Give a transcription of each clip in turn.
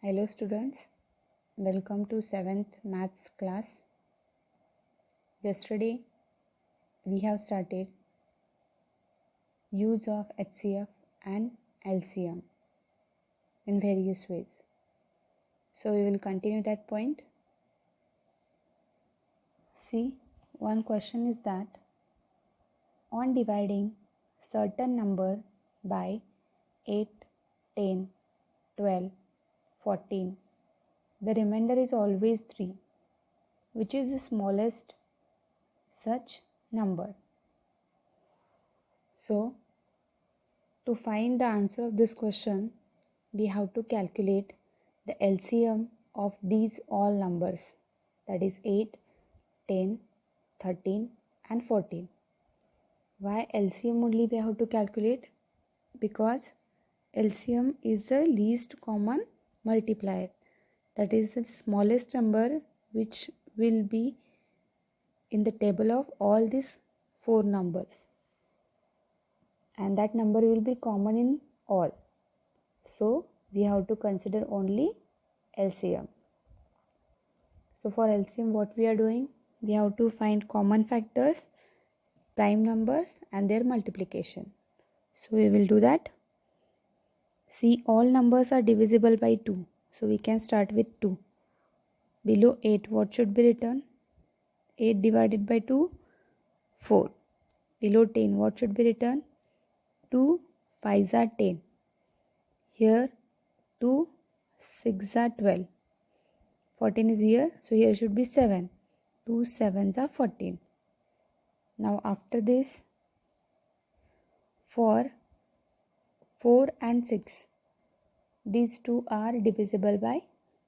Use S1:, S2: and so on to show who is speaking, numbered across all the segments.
S1: Hello students, welcome to 7th maths class. Yesterday we have started use of HCF and LCM in various ways. So we will continue that point. See, one question is that on dividing certain number by 8, 10, 12, 14, the remainder is always 3. Which is the smallest such number? So, to find the answer of this question, we have to calculate the LCM of these all numbers, that is 8, 10, 13 and 14. Why LCM only we have to calculate? Because LCM is the least common multiplier, that is the smallest number which will be in the table of all these 4 numbers, and that number will be common in all. So we have to consider only LCM. So for LCM what we are doing? We have to find common factors, prime numbers and their multiplication. So we will do that. See, all numbers are divisible by 2. So we can start with 2. Below 8 what should be written? 8 divided by 2, 4. Below 10 what should be written? 2 5s are 10. Here 2 6s are 12. 14 is here, so here should be 7. 2 7s are 14. Now after this, for 4 and 6, these two are divisible by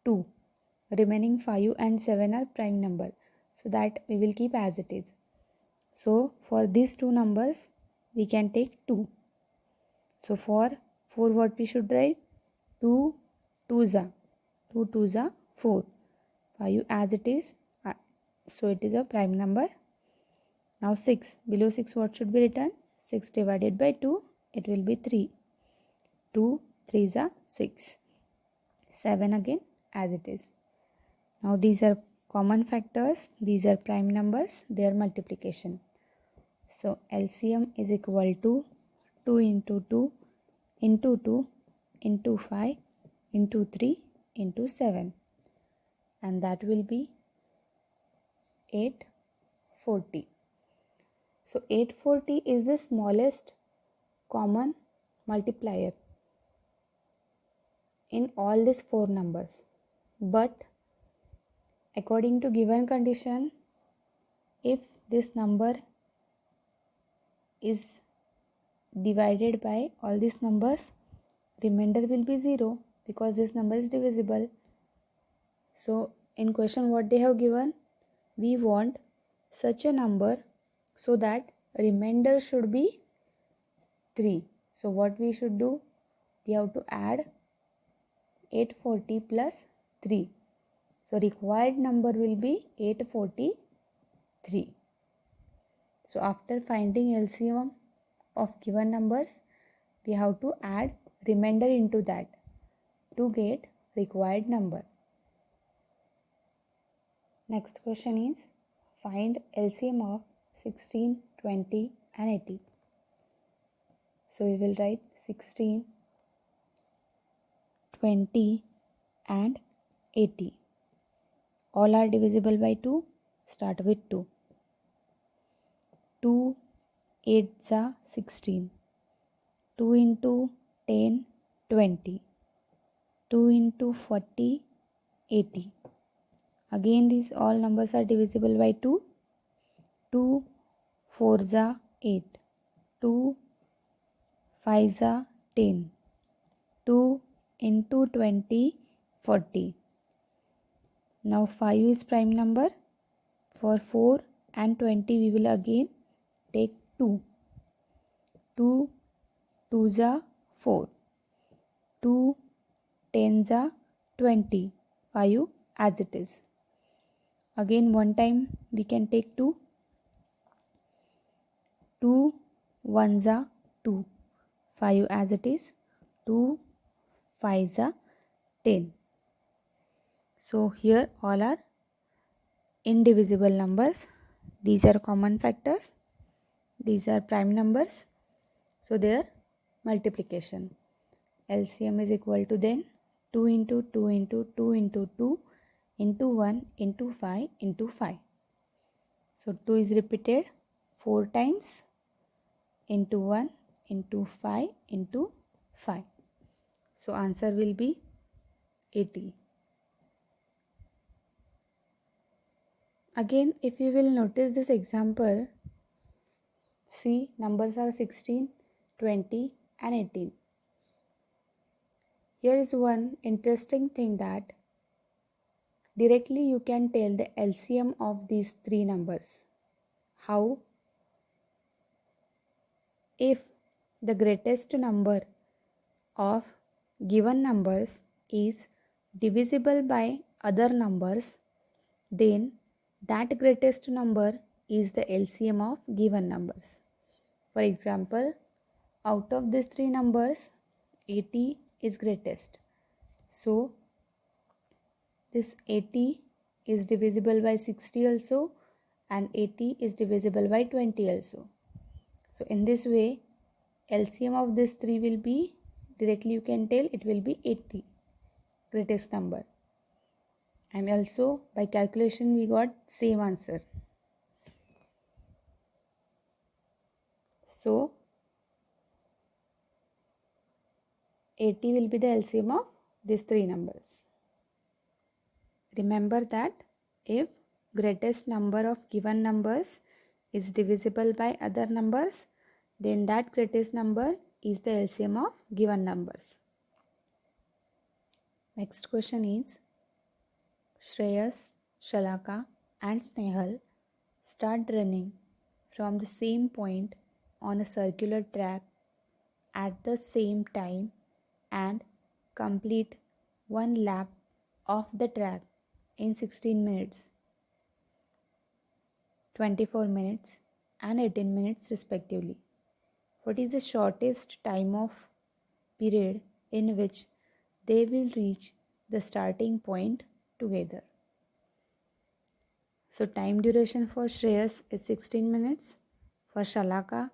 S1: 2. Remaining 5 and 7 are prime number, so that we will keep as it is. So for these two numbers, we can take 2. So for 4 what we should write? 2 2s are 2 2s are 4. 5 as it is, so it is a prime number. Now 6, below 6 what should be written? 6 divided by 2, it will be 3. 2 3s are 6. 7 again as it is. Now these are common factors, these are prime numbers, their multiplication. So LCM is equal to 2 into 2 into 2 into 5 into 3 into 7, and that will be 840. So 840 is the smallest common multiplier in all these 4 numbers. But according to given condition, if this number is divided by all these numbers, remainder will be 0 because this number is divisible. So in question what they have given, we want such a number so that remainder should be 3. So what we should do? We have to add 840 plus 3. So required number will be 843. So after finding LCM of given numbers, we have to add remainder into that to get required number. Next question is find LCM of 16, 20 and 80. So we will write 16, 20 and 80. All are divisible by 2. Start with 2. 2 8s are 16. 2 into 10, 20. 2 into 40, 80. Again these all numbers are divisible by 2. 2 4s are 8. 2 5s are 10. 2 into 20, 40. Now 5 is prime number. For 4 and 20 we will again take 2. 2 2s are 4. 2 10s are 20. 5 as it is. Again one time we can take 2. 2 1s are 2. 5 as it is. 2 5s are 10. So here all are indivisible numbers. These are common factors. These are prime numbers. So their multiplication. LCM is equal to then 2 into 2 into 2 into 2 into 1 into 5 into 5. So 2 is repeated 4 times into 1 into 5 into 5. So answer will be 80. Again, if you will notice this example, see numbers are 16, 20 and 18. Here is one interesting thing that directly you can tell the LCM of these three numbers. How? If the greatest number of given numbers is divisible by other numbers, then that greatest number is the LCM of given numbers. For example, out of these three numbers, 80 is greatest. So, this 80 is divisible by 60 also, and 80 is divisible by 20 also. So, in this way, LCM of these three will be, directly you can tell it will be 80, greatest number. And also by calculation we got same answer. So 80 will be the LCM of these three numbers. Remember that if greatest number of given numbers is divisible by other numbers, then that greatest number is the LCM of given numbers. Next question is, Shreyas, Shalaka and Snehal start running from the same point on a circular track at the same time and complete one lap of the track in 16 minutes, 24 minutes and 18 minutes respectively. What is the shortest time of period in which they will reach the starting point together? So time duration for Shreyas is 16 minutes, for Shalaka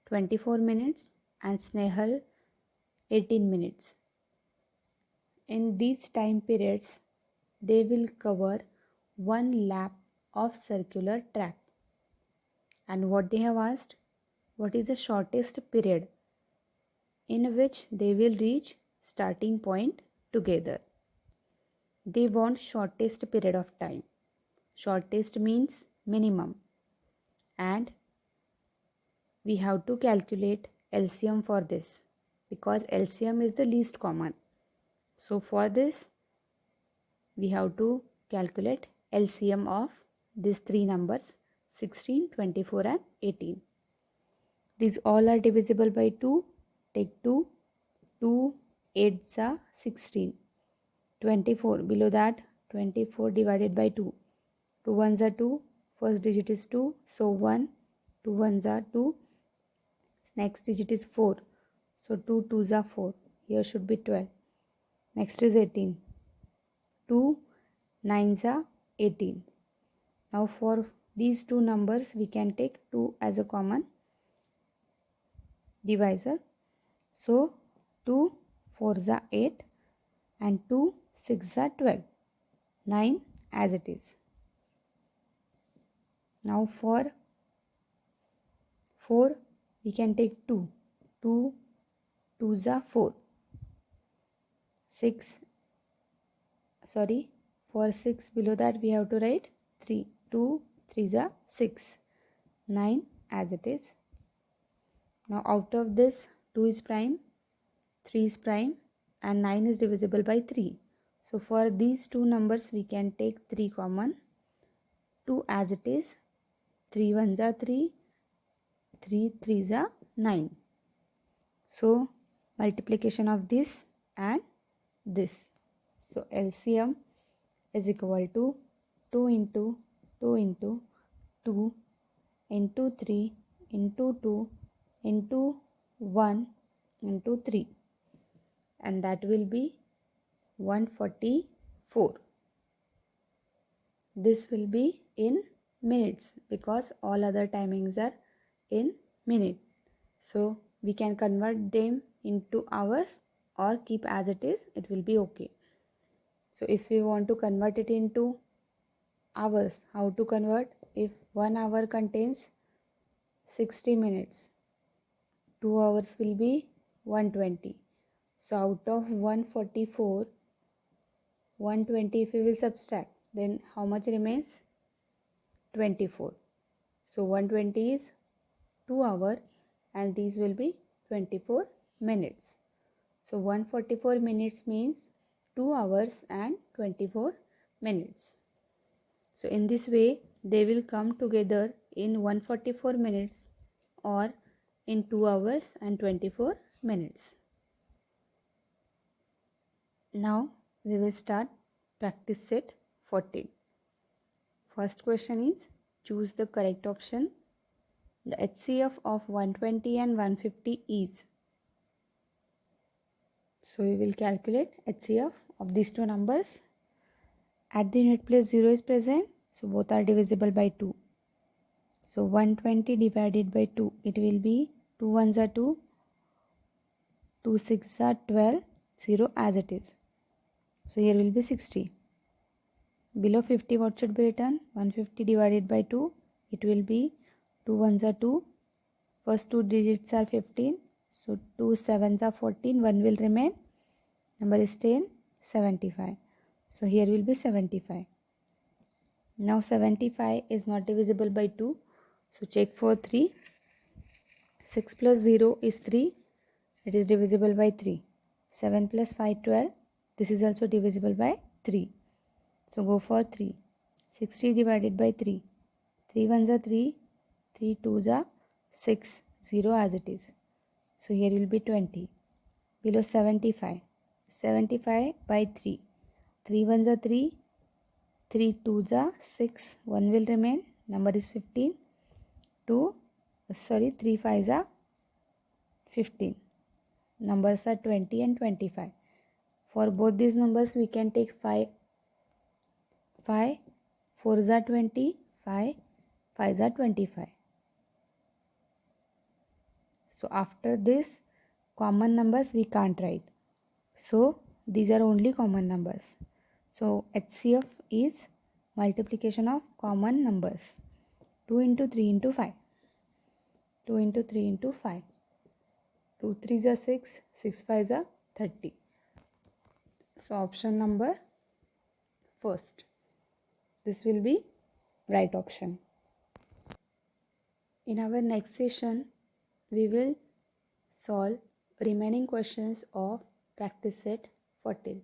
S1: 24 minutes and Snehal 18 minutes. In these time periods, they will cover one lap of circular track. And what they have asked, what is the shortest period in which they will reach starting point together? They want shortest period of time. Shortest means minimum. And we have to calculate LCM for this because LCM is the least common. So for this, we have to calculate LCM of these three numbers 16, 24 and 18. These all are divisible by 2. Take 2. 2 8s are 16. 24 below that 24 divided by 2. 2 1s are 2. First digit is 2. So 1. 2 1s are 2. Next digit is 4. So 2 2s are 4. Here should be 12. Next is 18. 2 9s are 18. Now for these two numbers we can take 2 as a common divisor. So 2 4s are 8 and 2 6s are 12. 9 as it is. Now for 4 we can take 2. 2 2s are 4. For 6 below that we have to write 3. 2 3s are 6. 9 as it is. Now out of this 2 is prime, 3 is prime and 9 is divisible by 3. So for these two numbers we can take 3 common. 2 as it is. 3 1s are 3. 3 3s are 9. So multiplication of this and this. So LCM is equal to 2 into 2 into 2 into 3 into 2 into 1 into 3, and that will be 144. this will be in minutes because all other timings are in minute. So we can convert them into hours or keep as it is, it will be okay. So if we want to convert it into hours, how to convert? If 1 hour contains 60 minutes, 2 hours will be 120. So out of 144, 120 if we will subtract, then how much remains? 24. So 120 is 2 hour and these will be 24 minutes. So 144 minutes means 2 hours and 24 minutes. So in this way they will come together in 144 minutes or in 2 hours and 24 minutes. Now we will start practice set 14. First question is choose the correct option. The HCF of 120 and 150 is. So we will calculate HCF of these two numbers. At the unit place 0 is present, so both are divisible by 2. So 120 divided by 2, it will be 2 ones are 2, 2 6 are 12, 0 as it is. So here will be 60. Below 50 what should be written? 150 divided by 2, it will be 2 ones are 2, first two digits are 15, so 2 sevens are 14, 1 will remain, number is 10, 75. So here will be 75. Now 75 is not divisible by 2, so check for 3. 6 plus 0 is 3, it is divisible by 3. 7 plus 5 12, this is also divisible by 3. So go for 3. 60 divided by 3. 3 ones are 3, 3 twos are 6, 0 as it is. So here will be 20. Below 75. 75 by 3. 3 ones are 3, 3 twos are 6, 1 will remain, number is 15. 3 fives are 15. Numbers are 20 and 25. For both these numbers we can take 5. 5 4s are 20, 5 5s are 25. So after this common numbers we can't write. So these are only common numbers. So HCF is multiplication of common numbers. 2 into 3 into 5. 2 into 3 into 5. 2 3s are 6, 6 5s are 30. So option number first. This will be right option. In our next session, we will solve remaining questions of practice set 14.